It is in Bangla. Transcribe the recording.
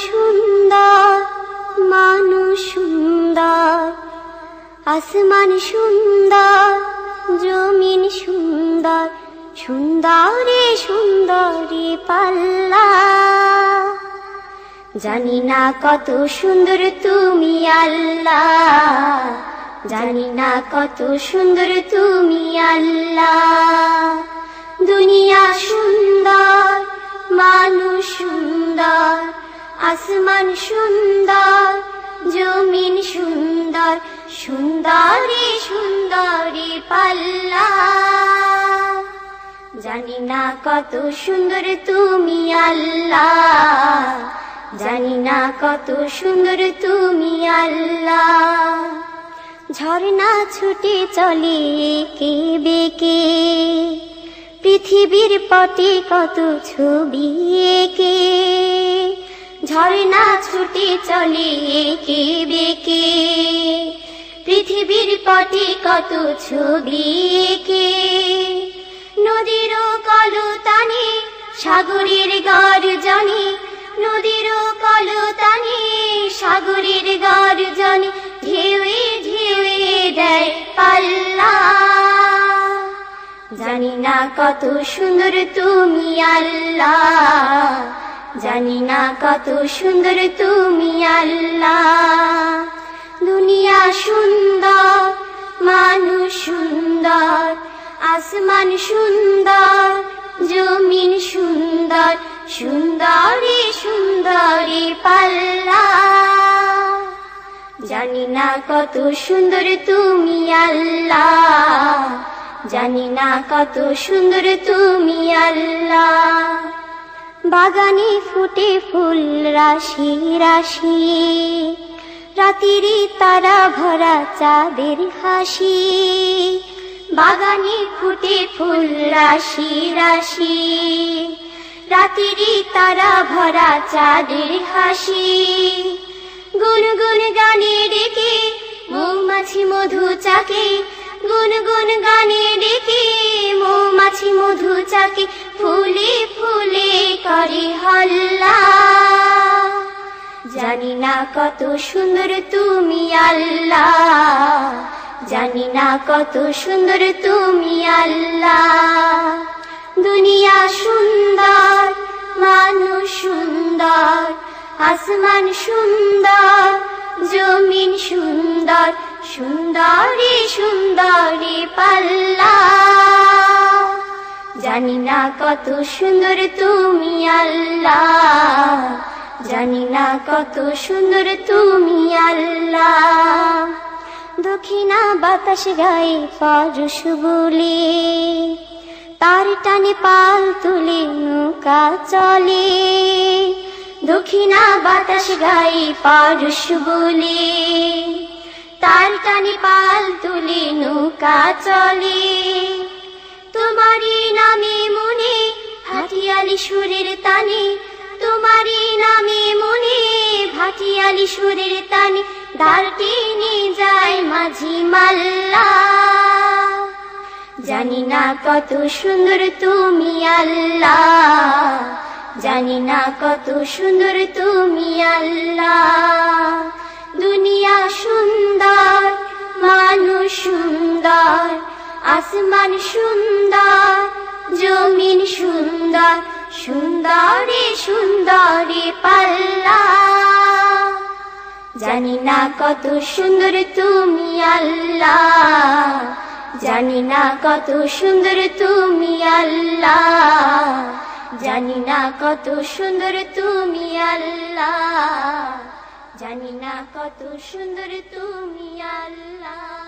সুন্দর, মানুষ সুন্দর, আসমান সুন্দর, জমিন সুন্দর, সুন্দরে সুন্দরে পাল্লা। জানি না কত সুন্দর তুমি আল্লাহ, জানি না কত সুন্দর তুমি আল্লাহ। দুনিয়া সুন্দর, মানুষ সুন্দর, আসমান সুন্দর, জমিন সুন্দর, সুন্দরে সুন্দরে পাল্লা। জানি না কত সুন্দর তুমি আল্লাহ, জানি না কত সুন্দর তুমি আল্লাহ। ঝর্ণা ছুটে চলে এঁকে বেঁকে, পৃথিবীর পটে কত ছবি এঁকে। ঝর্ণা ছুটে চলে এঁকে বেঁকে, পৃথিবীর পটে কত ছবি এঁকে। নদীর কলতানে সাগরের গর্জনে, নদীর কলতানে সাগরের গর্জনে, ঢেউয়ে ঢেউয়ে দেয় পাল্লা। জানি না কত সুন্দর তুমি আল্লাহ, জানি না কত সুন্দর তুমি আল্লাহ। দুনিয়া সুন্দর, মানুষ সুন্দর, আসমান সুন্দর, জমিন সুন্দর, সুন্দরে সুন্দরে পাল্লা। জানি না কত সুন্দর তুমি আল্লাহ, জানি না কত সুন্দর তুমি আল্লাহ। বাগানে ফুটে ফুল রাশি রাশি, রাতিরি তারা ভরা চাঁদের হাসি। বাগানে ফুটে ফুল রাশি রাশি, রাতিরি তারা ভরা চাঁদের হাসি। গুনগুন গানে ডেকে মৌমাছি মধু চাকে, গুনগুন গানে ডেকে মৌমাছি মধু চাকে, ফুলে ফুলে করে হল্লা। জানি না কত সুন্দর তুমি আল্লাহ, জানি না কত সুন্দর তুমি আল্লাহ। দুনিয়া সুন্দর, মানুষ সুন্দর, আসমান সুন্দর, জমিন সুন্দর, সুন্দরে সুন্দরে পাল্লা। জানি না কত সুন্দর তুমি আল্লাহ, জানি না কত সুন্দর তুমি আল্লাহ। দক্ষিণা বাতাস গায়ে পরশ বলে, তার টানে পাল তুলে নৌকা চলে। দক্ষিণা বাতাস গায়ে পরশ বলে, তার টানে পাল তুলে নৌকা চলে। তোমারই নামে মনে ভাটিয়ালি সুরের তানে, তোমারই নামে মনে ভাটিয়ালি সুরের তানে, ধারটি নিয়ে যায় মাঝি মাল্লা। জানি না কত সুন্দর তুমি আল্লাহ, জানি না কত সুন্দর তুমি আল্লাহ। দুনিয়া সুন্দর, মানুষ সুন্দর, আসমান সুন্দর, জমিন সুন্দর, সুন্দরে সুন্দরে পাল্লা। জানি না কত সুন্দর তুমি আল্লাহ, জানি না কত সুন্দর তুমি আল্লাহ, জানি না কত সুন্দর তুমি আল্লাহ, জানি না কত সুন্দর তুমি আল্লাহ।